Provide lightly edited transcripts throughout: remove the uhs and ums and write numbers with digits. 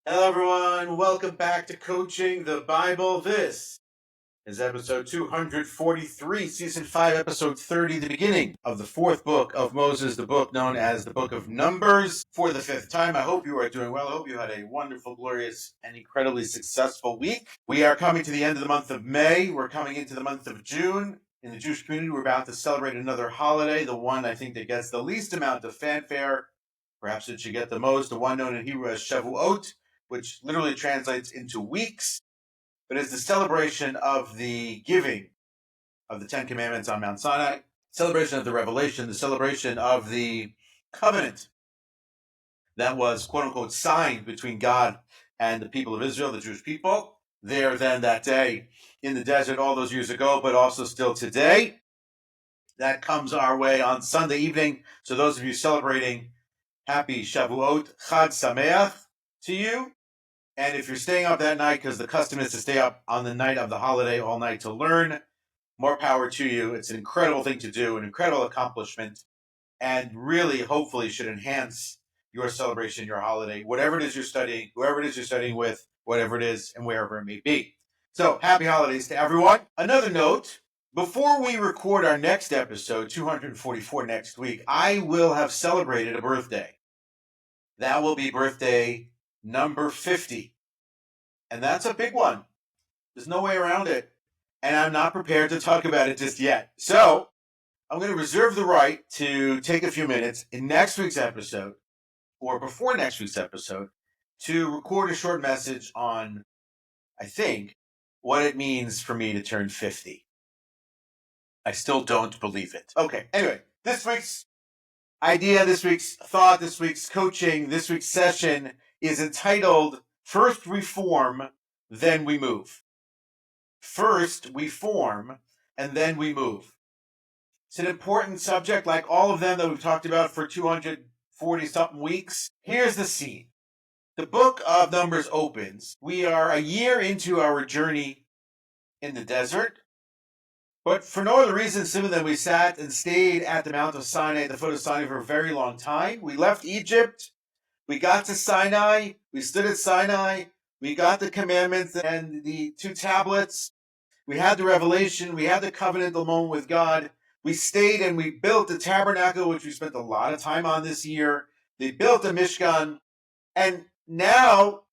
Hello, everyone. Welcome back to Coaching the Bible. This is episode 243, season 5, episode 30, the beginning of the fourth book of Moses, the book known as the book of Numbers, for the fifth time. I hope you are doing well. I hope you had a wonderful, glorious, and incredibly successful week. We are coming to the end of the month of May. We're coming into the month of June. In the Jewish community, we're about to celebrate another holiday, the one I think that gets the least amount of fanfare. Perhaps it should get the most, the one known in Hebrew as Shavuot, which literally translates into weeks, but is the celebration of the giving of the Ten Commandments on Mount Sinai, celebration of the revelation, the celebration of the covenant that was, quote unquote, signed between God and the people of Israel, the Jewish people, there then that day in the desert all those years ago, but also still today. That comes our way on Sunday evening. So those of you celebrating, happy Shavuot, Chag Sameach to you. And if you're staying up that night, because the custom is to stay up on the night of the holiday all night to learn, more power to you. It's an incredible thing to do, an incredible accomplishment, and really, hopefully, should enhance your celebration, your holiday, whatever it is you're studying, whoever it is you're studying with, whatever it is, and wherever it may be. So, happy holidays to everyone. Another note, before we record our next episode, 244 next week, I will have celebrated a birthday. That will be birthday number 50. And that's a big one. There's no way around it. And I'm not prepared to talk about it just yet. So I'm going to reserve the right to take a few minutes in next week's episode, or before next week's episode, to record a short message on, I think, what it means for me to turn 50. I still don't believe it. Okay, anyway, this week's idea, this week's thought, this week's coaching, this week's session is entitled First We Form, Then We Move. First we form, and then we move. It's an important subject, like all of them that we've talked about for 240-something weeks. Here's the scene. The book of Numbers opens. We are a year into our journey in the desert, but for no other reason simply than we sat and stayed at the Mount of Sinai, at the foot of Sinai, for a very long time. We left Egypt. We got to Sinai. We stood at Sinai. We got the commandments and the 2 tablets. We had the revelation. We had the covenantal moment with God. We stayed and we built the tabernacle, which we spent a lot of time on this year. They built the Mishkan. And now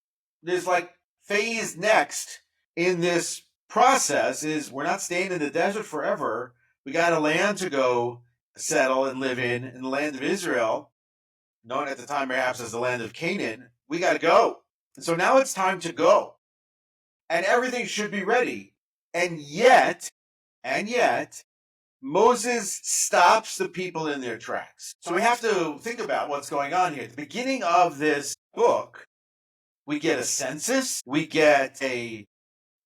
there's like phase next in this process is we're not staying in the desert forever. We got a land to go settle and live in the land of Israel, known at the time perhaps as the land of Canaan. We got to go. And so now it's time to go. And everything should be ready. And yet, Moses stops the people in their tracks. So we have to think about what's going on here. At the beginning of this book, we get a census. We get a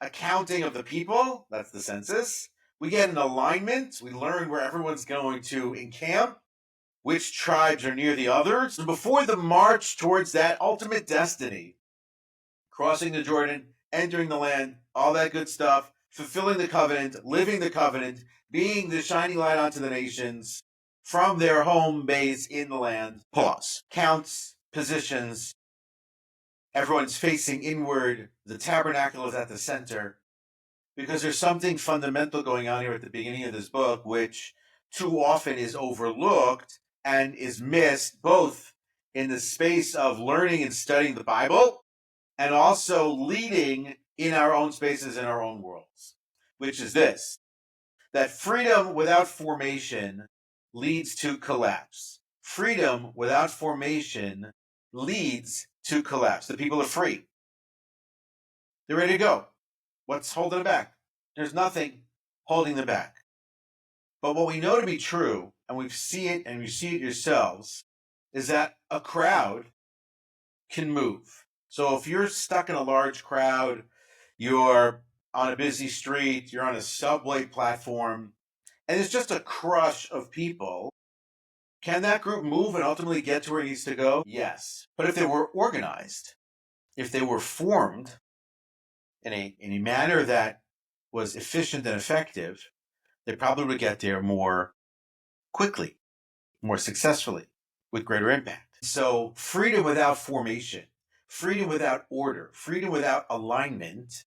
accounting of the people. That's the census. We get an alignment. We learn where everyone's going to encamp, which tribes are near the others. And before the march towards that ultimate destiny, crossing the Jordan, entering the land, all that good stuff, fulfilling the covenant, living the covenant, being the shining light onto the nations from their home base in the land. Pause. Counts, positions. Everyone's facing inward. The tabernacle is at the center. Because there's something fundamental going on here at the beginning of this book, which too often is overlooked and is missed both in the space of learning and studying the Bible and also leading in our own spaces, in our own worlds, which is this, that freedom without formation leads to collapse. Freedom without formation leads to collapse. The people are free. They're ready to go. What's holding them back? There's nothing holding them back. But what we know to be true, and we see it and you see it yourselves, is that a crowd can move. So if you're stuck in a large crowd, you're on a busy street, you're on a subway platform, and it's just a crush of people, can that group move and ultimately get to where it needs to go? Yes. But if they were organized, if they were formed in a manner that was efficient and effective, they probably would get there more quickly, more successfully, with greater impact. So freedom without formation, freedom without order, freedom without alignment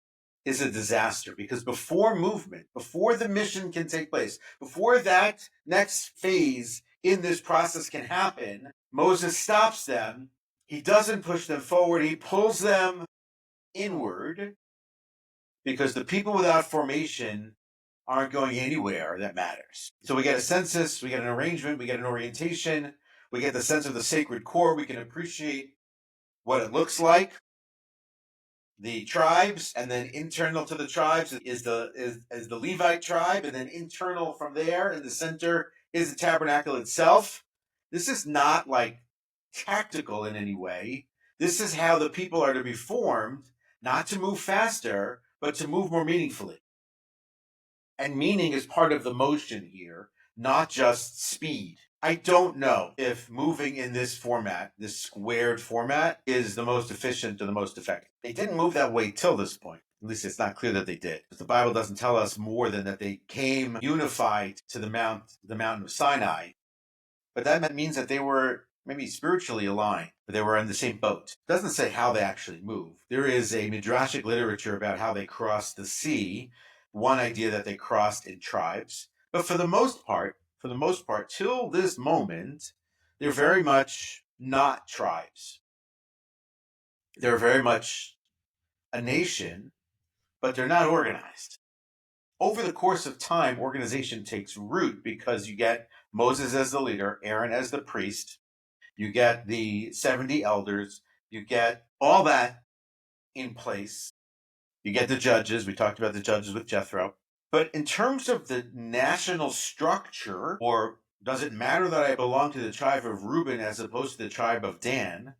is a disaster, because before movement, before the mission can take place, before that next phase in this process can happen, Moses stops them. He doesn't push them forward. He pulls them inward, because the people without formation aren't going anywhere that matters. So we get a census, we get an arrangement, we get an orientation, we get the sense of the sacred core. We can appreciate what it looks like. The tribes, and then internal to the tribes is the Levite tribe, and then internal from there in the center is the tabernacle itself. This is not like tactical in any way. This is how the people are to be formed, not to move faster, but to move more meaningfully. And meaning is part of the motion here, not just speed. I don't know if moving in this format, this squared format, is the most efficient or the most effective. They didn't move that way till this point. At least it's not clear that they did. Because the Bible doesn't tell us more than that they came unified to the mountain of Sinai. But that means that they were maybe spiritually aligned, but they were in the same boat. It doesn't say how they actually moved. There is a midrashic literature about how they crossed the sea. One idea that they crossed in tribes. But for the most part, till this moment, they're very much not tribes. They're very much a nation, but they're not organized. Over the course of time, organization takes root, because you get Moses as the leader, Aaron as the priest, you get the 70 elders, you get all that in place. You get the judges. We talked about the judges with Jethro. But in terms of the national structure, or does it matter that I belong to the tribe of Reuben as opposed to the tribe of Dan?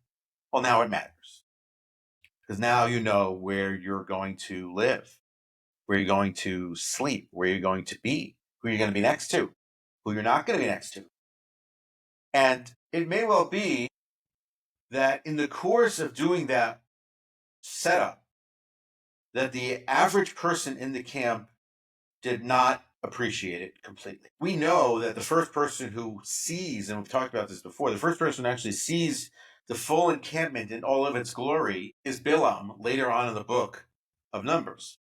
Well, now it matters. Because now you know where you're going to live, where you're going to sleep, where you're going to be, who you're going to be next to, who you're not going to be next to. And it may well be that in the course of doing that setup, that the average person in the camp did not appreciate it completely. We know that the first person who sees, and we've talked about this before, the first person who actually sees the full encampment in all of its glory is Bilam, later on in the book of Numbers,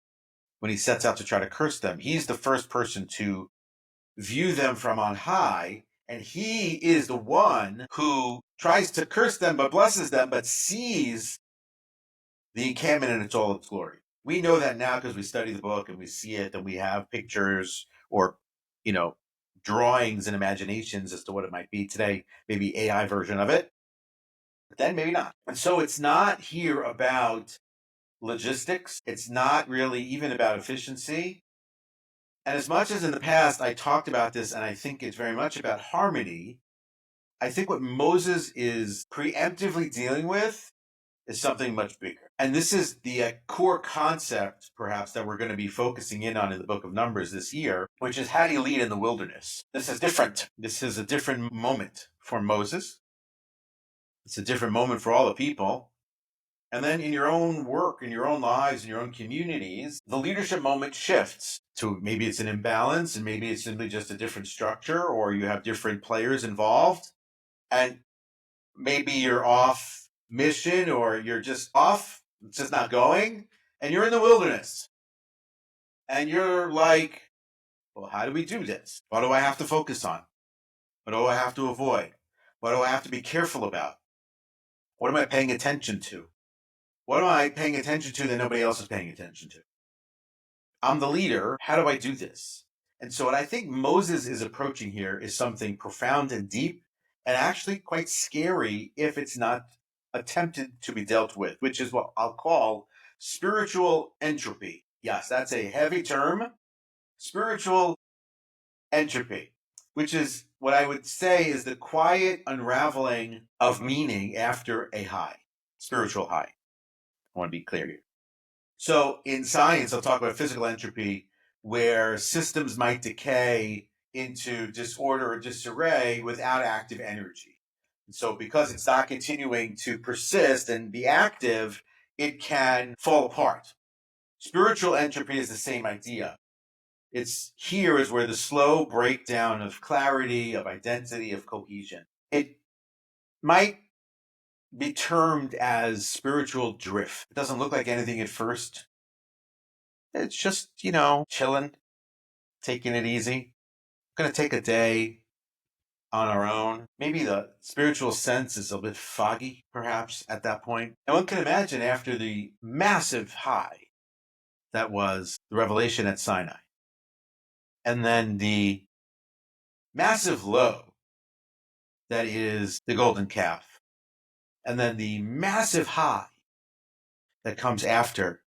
when he sets out to try to curse them. He's the first person to view them from on high, and he is the one who tries to curse them but blesses them, but sees the encampment in all its glory. We know that now because we study the book and we see it, and we have pictures or, drawings and imaginations as to what it might be today, maybe AI version of it, but then maybe not. And so it's not here about logistics. It's not really even about efficiency. And as much as in the past I talked about this, and I think it's very much about harmony, I think what Moses is preemptively dealing with is something much bigger. And this is the core concept, perhaps, that we're going to be focusing in on in the book of Numbers this year, which is how do you lead in the wilderness? This is different. This is a different moment for Moses. It's a different moment for all the people. And then in your own work, in your own lives, in your own communities, the leadership moment shifts to maybe it's an imbalance, and maybe it's simply just a different structure, or you have different players involved, and maybe you're off mission, or you're just off, it's just not going, and you're in the wilderness. And you're like, well, how do we do this? What do I have to focus on? What do I have to avoid? What do I have to be careful about? What am I paying attention to? What am I paying attention to that nobody else is paying attention to? I'm the leader. How do I do this? And so what I think Moses is approaching here is something profound and deep, and actually quite scary if it's not attempted to be dealt with, which is what I'll call spiritual entropy. Yes, that's a heavy term. Spiritual entropy, which is what I would say is the quiet unraveling of meaning after a high, spiritual high. I want to be clear here. So in science, I'll talk about physical entropy, where systems might decay into disorder or disarray without active energy. And so because it's not continuing to persist and be active, it can fall apart. Spiritual entropy is the same idea. It's here is where the slow breakdown of clarity, of identity, of cohesion. It might be termed as spiritual drift. It doesn't look like anything at first. It's just, chilling, taking it easy. Going to take a day on our own. Maybe the spiritual sense is a bit foggy, perhaps, at that point. And one can imagine after the massive high that was the revelation at Sinai, and then the massive low that is the golden calf, and then the massive high that comes after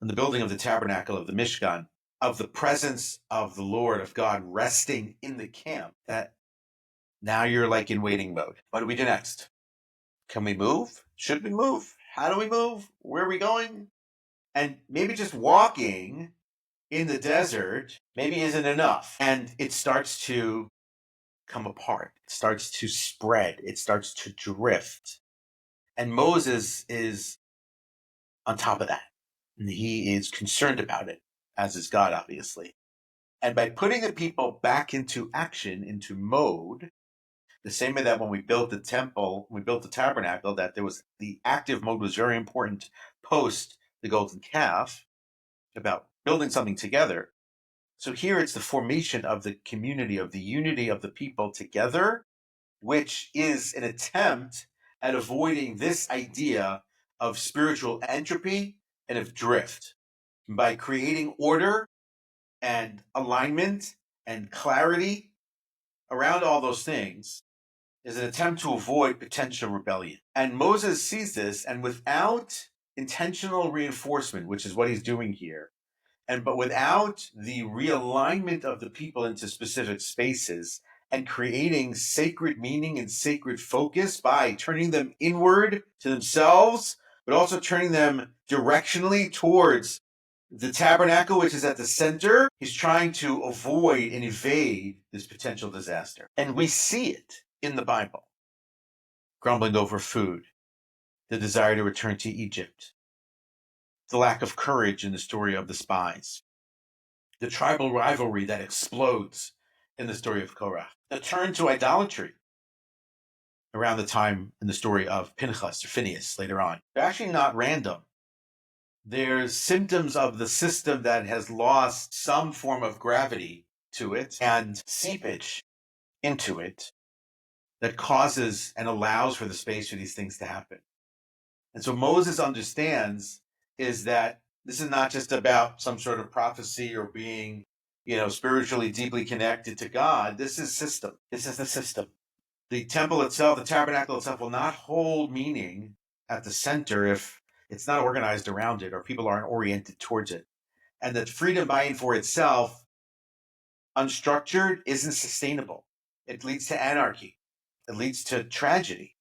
in the building of the tabernacle of the Mishkan, of the presence of the Lord, of God resting in the camp, that now you're like in waiting mode. What do we do next? Can we move? Should we move? How do we move? Where are we going? And maybe just walking in the desert maybe isn't enough. And it starts to come apart. It starts to spread. It starts to drift. And Moses is on top of that. And he is concerned about it, as is God, obviously. And by putting the people back into action, into mode, the same way that when we built the temple, we built the tabernacle, that there was the active mode was very important post the golden calf about building something together. So here it's the formation of the community, of the unity of the people together, which is an attempt at avoiding this idea of spiritual entropy and of drift by creating order and alignment and clarity around all those things is an attempt to avoid potential rebellion. And Moses sees this, and without intentional reinforcement, which is what he's doing here, but without the realignment of the people into specific spaces and creating sacred meaning and sacred focus by turning them inward to themselves, but also turning them directionally towards the tabernacle, which is at the center, he's trying to avoid and evade this potential disaster. And we see it in the Bible. Grumbling over food, the desire to return to Egypt, the lack of courage in the story of the spies, the tribal rivalry that explodes in the story of Korah, the turn to idolatry around the time in the story of Pinchas or Phineas later on. They're actually not random. There's symptoms of the system that has lost some form of gravity to it and seepage into it that causes and allows for the space for these things to happen. And so Moses understands is that this is not just about some sort of prophecy or being, spiritually deeply connected to God. This is system. This is the system. The temple itself, the tabernacle itself will not hold meaning at the center if it's not organized around it or people aren't oriented towards it. And that freedom by and for itself, unstructured, isn't sustainable. It leads to anarchy. It leads to tragedy.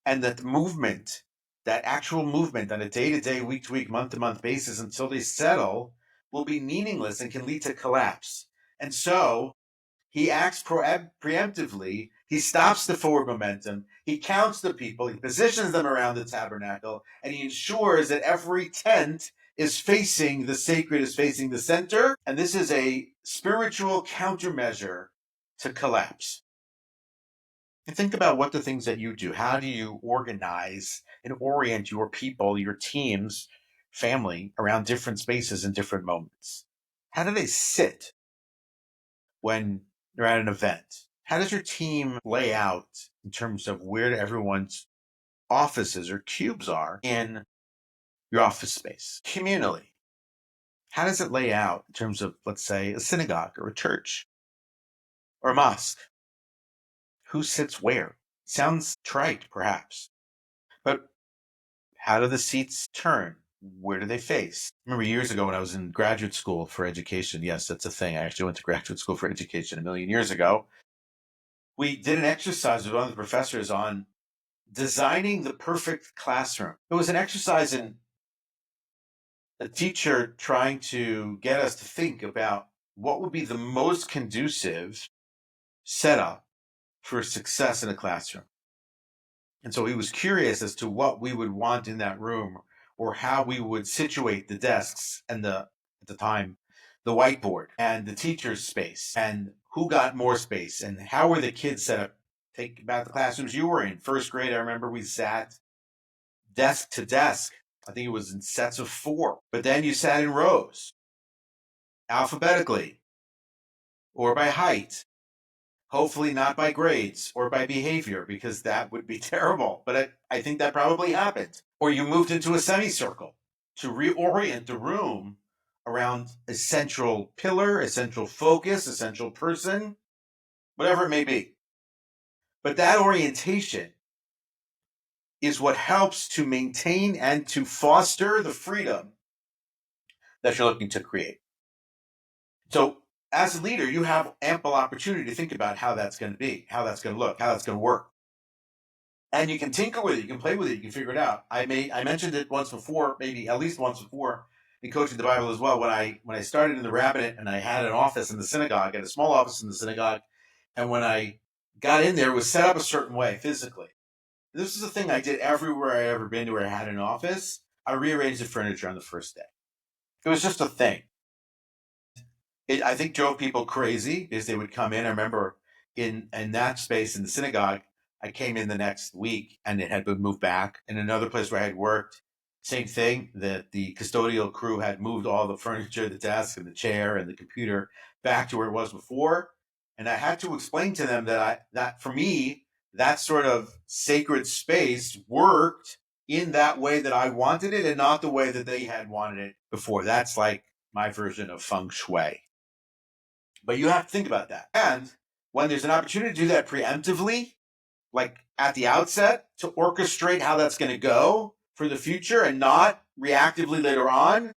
And that movement, that actual movement on a day-to-day, week-to-week, month-to-month basis until they settle will be meaningless and can lead to collapse. And so he acts preemptively. He stops the forward momentum. He counts the people. He positions them around the tabernacle. And he ensures that every tent is facing the sacred, is facing the center. And this is a spiritual countermeasure to collapse. And think about what the things that you do. How do you organize and orient your people, your teams, family around different spaces and different moments? How do they sit when you're at an event? How does your team lay out in terms of where everyone's offices or cubes are in your office space? Communally, how does it lay out in terms of, let's say, a synagogue or a church or a mosque? Who sits where? Sounds trite, perhaps. But how do the seats turn? Where do they face? I remember years ago when I was in graduate school for education. Yes, that's a thing. I actually went to graduate school for education a million years ago. We did an exercise with one of the professors on designing the perfect classroom. It was an exercise in a teacher trying to get us to think about what would be the most conducive setup for success in a classroom. And so he was curious as to what we would want in that room or how we would situate the desks and at the time, the whiteboard and the teacher's space and who got more space and how were the kids set up. Think about the classrooms you were in. First grade, I remember we sat desk to desk. I think it was in sets of 4. But then you sat in rows, alphabetically, or by height. Hopefully not by grades or by behavior, because that would be terrible. But I think that probably happened. Or you moved into a semicircle to reorient the room around a central pillar, a central focus, a central person, whatever it may be. But that orientation is what helps to maintain and to foster the freedom that you're looking to create. So as a leader, you have ample opportunity to think about how that's going to be, how that's going to look, how that's going to work. And you can tinker with it, you can play with it, you can figure it out. I mentioned it once before, maybe at least once before, in Coaching the Bible as well. When I started in the rabbinate and I had an office in the synagogue, I had a small office in the synagogue, and when I got in there, it was set up a certain way physically. This is a thing I did everywhere I ever been to where I had an office. I rearranged the furniture on the first day. It was just a thing. It, I think, drove people crazy because they would come in. I remember in that space in the synagogue, I came in the next week and it had been moved back. In another place where I had worked, same thing, that the custodial crew had moved all the furniture, the desk and the chair and the computer back to where it was before. And I had to explain to them that for me, that sort of sacred space worked in that way that I wanted it and not the way that they had wanted it before. That's like my version of feng shui. But you have to think about that. And when there's an opportunity to do that preemptively, like at the outset, to orchestrate how that's going to go for the future and not reactively later on,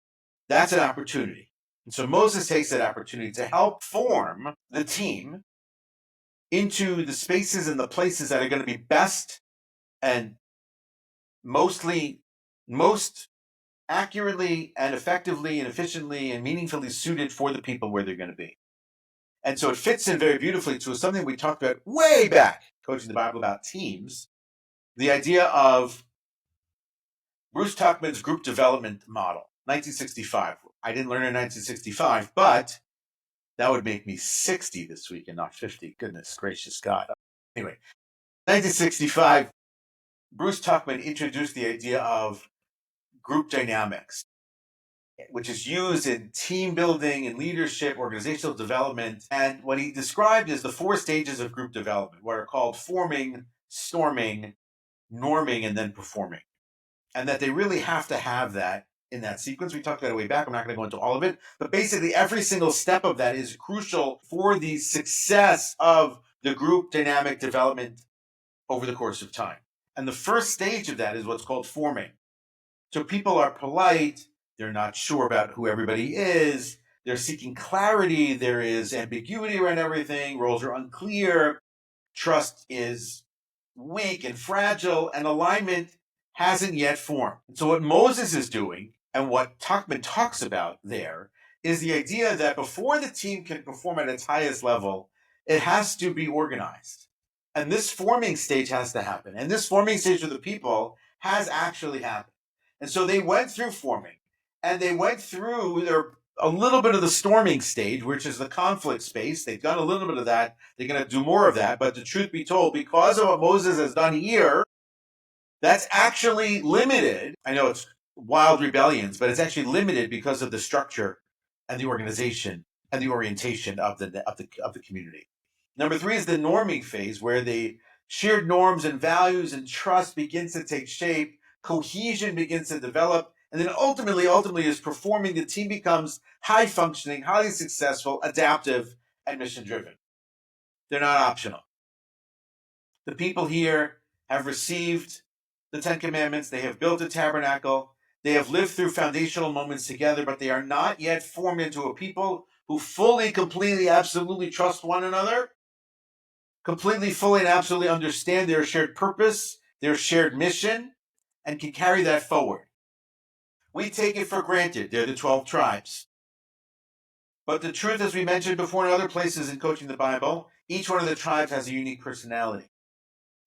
that's an opportunity. And so Moses takes that opportunity to help form the team into the spaces and the places that are going to be best and most accurately and effectively and efficiently and meaningfully suited for the people where they're going to be. And so it fits in very beautifully to something we talked about way back, Coaching the Bible, about teams, the idea of Bruce Tuckman's group development model, 1965. I didn't learn in 1965, but that would make me 60 this week and not 50. Goodness gracious God. Anyway, 1965, Bruce Tuckman introduced the idea of group dynamics, which is used in team building and leadership, organizational development. And what he described is the 4 stages of group development, what are called forming, storming, norming, and then performing. And that they really have to have that in that sequence. We talked about it way back. I'm not going to go into all of it. But basically, every single step of that is crucial for the success of the group dynamic development over the course of time. And the first stage of that is what's called forming. So people are polite. They're not sure about who everybody is. They're seeking clarity. There is ambiguity around everything. Roles are unclear. Trust is weak and fragile, and alignment hasn't yet formed. So what Moses is doing, and what Tuckman talks about there, is the idea that before the team can perform at its highest level, it has to be organized. And this forming stage has to happen. And this forming stage of the people has actually happened. And so they went through forming, and they went through a little bit of the storming stage, which is the conflict space. They've done a little bit of that. They're going to do more of that. But the truth be told, because of what Moses has done here, that's actually limited. I know it's wild rebellions, but it's actually limited because of the structure and the organization and the orientation of the community. Number 3 is the norming phase, where the shared norms and values and trust begins to take shape, cohesion begins to develop, and then ultimately is performing. The team becomes high functioning, highly successful, adaptive, and mission driven. They're not optional. The people here have received the 10 Commandments. They have built a tabernacle. They have lived through foundational moments together, but they are not yet formed into a people who fully, completely, absolutely trust one another, completely, fully, and absolutely understand their shared purpose, their shared mission, and can carry that forward. We take it for granted. They're the 12 tribes. But the truth, as we mentioned before in other places in Coaching the Bible, each one of the tribes has a unique personality.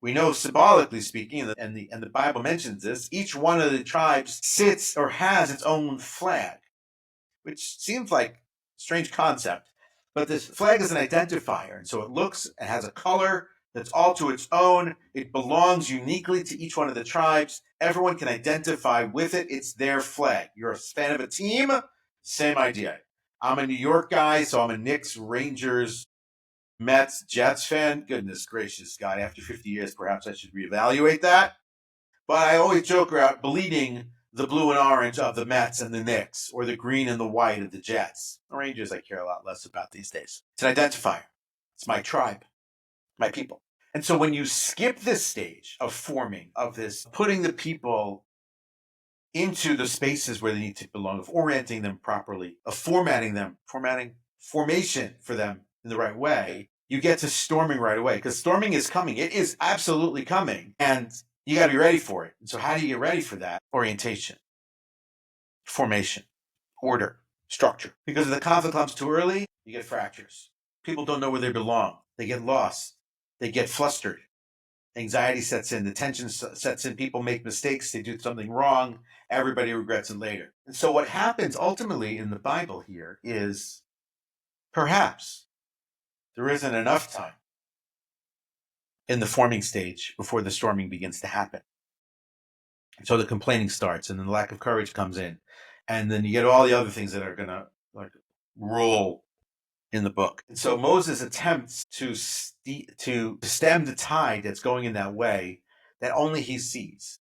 We know, symbolically speaking, and the Bible mentions this, each one of the tribes sits or has its own flag, which seems like a strange concept. But this flag is an identifier, and so it has a color, that's all to its own. It belongs uniquely to each one of the tribes. Everyone can identify with it. It's their flag. You're a fan of a team? Same idea. I'm a New York guy, so I'm a Knicks, Rangers, Mets, Jets fan. Goodness gracious, God, after 50 years, perhaps I should reevaluate that. But I always joke about bleeding the blue and orange of the Mets and the Knicks, or the green and the white of the Jets. The Rangers I care a lot less about these days. It's an identifier. It's my tribe, my people. And so when you skip this stage of forming, of this, putting the people into the spaces where they need to belong, of orienting them properly, of formation for them in the right way, you get to storming right away. Because storming is coming. It is absolutely coming. And you got to be ready for it. And so how do you get ready for that? Orientation, formation, order, structure. Because if the conflict comes too early, you get fractures. People don't know where they belong. They get lost. They get flustered. Anxiety sets in. The tension sets in. People make mistakes. They do something wrong. Everybody regrets it later. And so what happens ultimately in the Bible here is perhaps there isn't enough time in the forming stage before the storming begins to happen. So the complaining starts, and then the lack of courage comes in. And then you get all the other things that are going to rule in the book. And so Moses attempts to stem the tide that's going in that way that only he sees.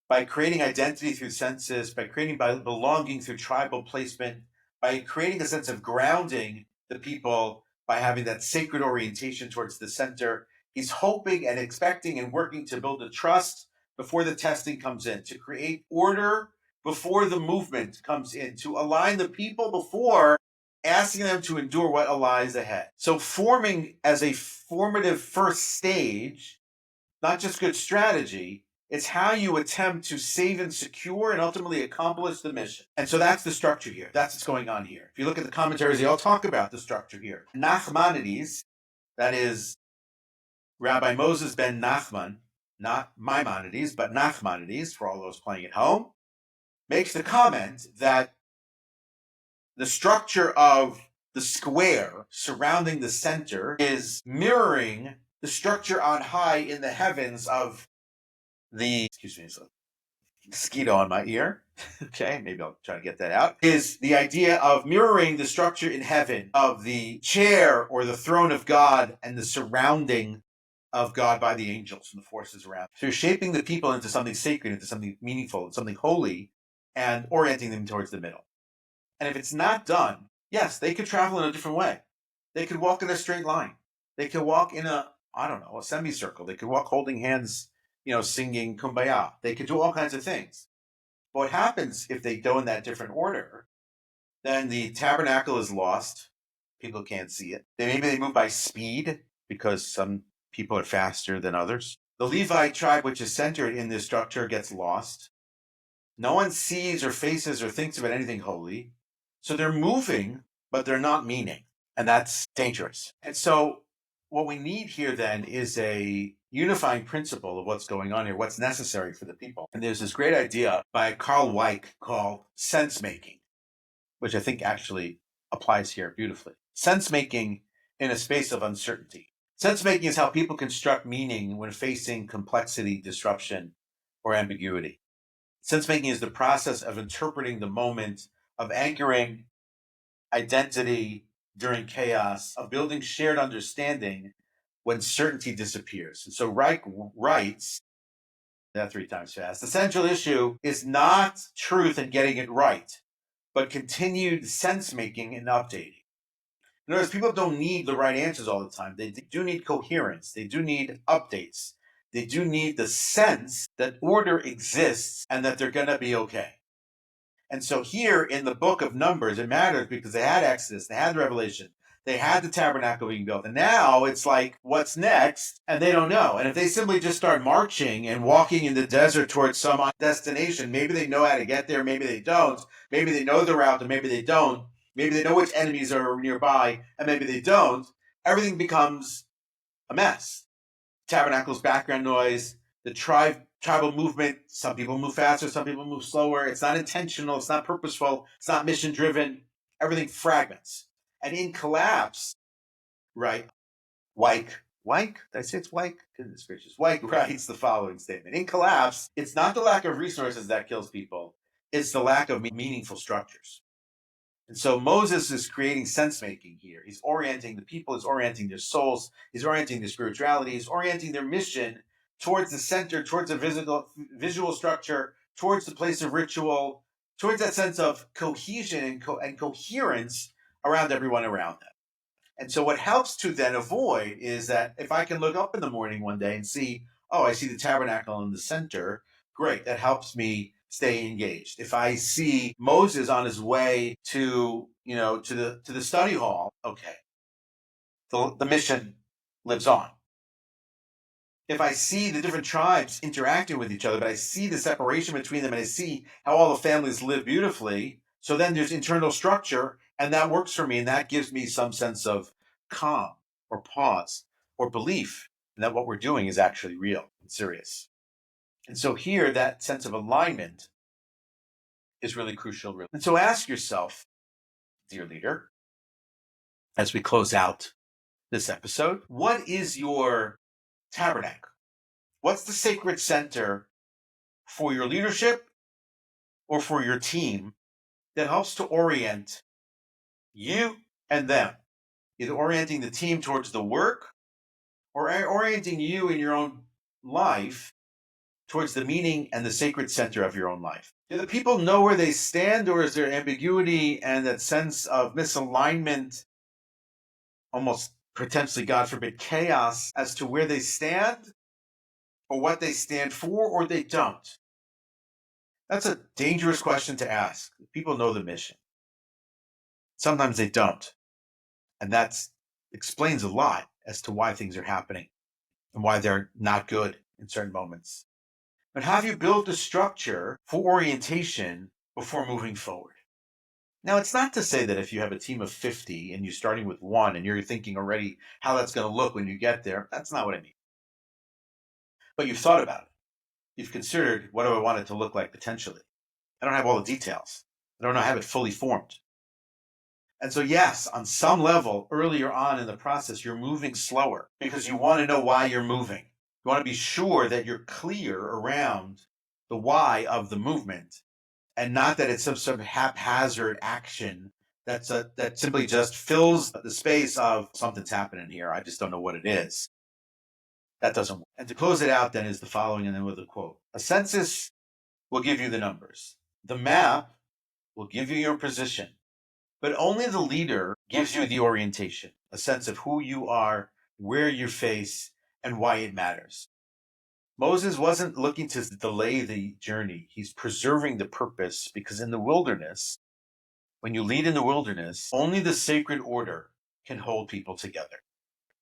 By creating identity through census, by creating belonging through tribal placement, by creating a sense of grounding the people by having that sacred orientation towards the center, he's hoping and expecting and working to build a trust before the testing comes in, to create order before the movement comes in, to align the people before asking them to endure what lies ahead. So forming as a formative first stage, not just good strategy, it's how you attempt to save and secure and ultimately accomplish the mission. And so that's the structure here. That's what's going on here. If you look at the commentaries, they all talk about the structure here. Nachmanides, that is Rabbi Moses ben Nachman, not Maimonides, but Nachmanides, for all those playing at home, makes the comment that the structure of the square surrounding the center is mirroring the structure on high in the heavens of excuse me, there's a mosquito on my ear. Okay, maybe I'll try to get that out. Is the idea of mirroring the structure in heaven of the chair or the throne of God and the surrounding of God by the angels and the forces around. So you're shaping the people into something sacred, into something meaningful, something holy, and orienting them towards the middle. And if it's not done, yes, they could travel in a different way. They could walk in a straight line. They could walk in a semicircle. They could walk holding hands, singing Kumbaya. They could do all kinds of things. But what happens if they go in that different order, then the tabernacle is lost. People can't see it. Maybe they move by speed because some people are faster than others. The Levite tribe, which is centered in this structure, gets lost. No one sees or faces or thinks about anything holy. So they're moving, but they're not meaning. And that's dangerous. And so what we need here then is a unifying principle of what's going on here, what's necessary for the people. And there's this great idea by Karl Weick called sensemaking, which I think actually applies here beautifully. Sensemaking in a space of uncertainty. Sensemaking is how people construct meaning when facing complexity, disruption, or ambiguity. Sensemaking is the process of interpreting the moment, of anchoring identity during chaos, of building shared understanding when certainty disappears. And so Reich writes, that 3 times fast, the central issue is not truth and getting it right, but continued sense-making and updating. In other words, people don't need the right answers all the time. They do need coherence. They do need updates. They do need the sense that order exists and that they're going to be okay. And so here in the book of Numbers, it matters because they had Exodus, they had the Revelation, they had the tabernacle being built. And now it's like, what's next? And they don't know. And if they simply just start marching and walking in the desert towards some destination, maybe they know how to get there, maybe they don't. Maybe they know the route and maybe they don't. Maybe they know which enemies are nearby and maybe they don't. Everything becomes a mess. Tabernacle's background noise, the tribal movement, some people move faster, some people move slower. It's not intentional, it's not purposeful, it's not mission driven. Everything fragments. And in collapse, right, Weick Weick, did I say it's Weick? Goodness gracious. Weick writes the following statement. In collapse, it's not the lack of resources that kills people, it's the lack of meaningful structures. And so Moses is creating sense making here. He's orienting the people, he's orienting their souls, he's orienting their spirituality, he's orienting their mission towards the center, towards a visual structure, towards the place of ritual, towards that sense of cohesion and coherence around everyone around them. And so what helps to then avoid is that if I can look up in the morning one day and see, oh, I see the tabernacle in the center, great, that helps me stay engaged. If I see Moses on his way to the study hall, okay, the mission lives on. If I see the different tribes interacting with each other, but I see the separation between them and I see how all the families live beautifully, so then there's internal structure, and that works for me, and that gives me some sense of calm or pause or belief that what we're doing is actually real and serious. And so here, that sense of alignment is really crucial. Really. And so ask yourself, dear leader, as we close out this episode, what is your tabernacle? What's the sacred center for your leadership or for your team that helps to orient you and them? Either orienting the team towards the work or orienting you in your own life towards the meaning and the sacred center of your own life. Do the people know where they stand, or is there ambiguity and that sense of misalignment, almost potentially, God forbid, chaos as to where they stand or what they stand for, or they don't? That's a dangerous question to ask. People know the mission. Sometimes they don't. And that explains a lot as to why things are happening and why they're not good in certain moments. But have you built a structure for orientation before moving forward? Now, it's not to say that if you have a team of 50 and you're starting with one and you're thinking already how that's going to look when you get there. That's not what I mean. But you've thought about it. You've considered, what do I want it to look like potentially? I don't have all the details. I don't have it fully formed. And so, yes, on some level, earlier on in the process, you're moving slower because you want to know why you're moving. You want to be sure that you're clear around the why of the movement, and not that it's some sort of haphazard action that simply just fills the space of something's happening here. I just don't know what it is. That doesn't work. And to close it out then is the following, and then with a quote. A census will give you the numbers. The map will give you your position. But only the leader gives you the orientation, a sense of who you are, where you face, and why it matters. Moses wasn't looking to delay the journey. He's preserving the purpose, because in the wilderness, when you lead in the wilderness, only the sacred order can hold people together.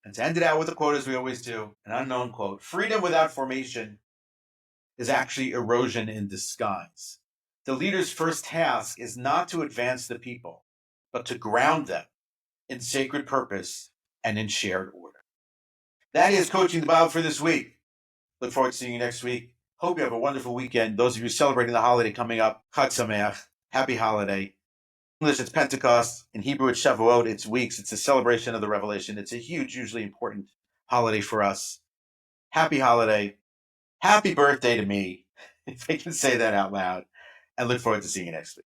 And to end it out with a quote, as we always do, an unknown quote, freedom without formation is actually erosion in disguise. The leader's first task is not to advance the people, but to ground them in sacred purpose and in shared order. That is Coaching the Bible for this week. Look forward to seeing you next week. Hope you have a wonderful weekend. Those of you celebrating the holiday coming up, Chag Sameach, happy holiday. In English, it's Pentecost. In Hebrew, it's Shavuot. It's weeks. It's a celebration of the revelation. It's a huge, hugely important holiday for us. Happy holiday. Happy birthday to me, if I can say that out loud. And look forward to seeing you next week.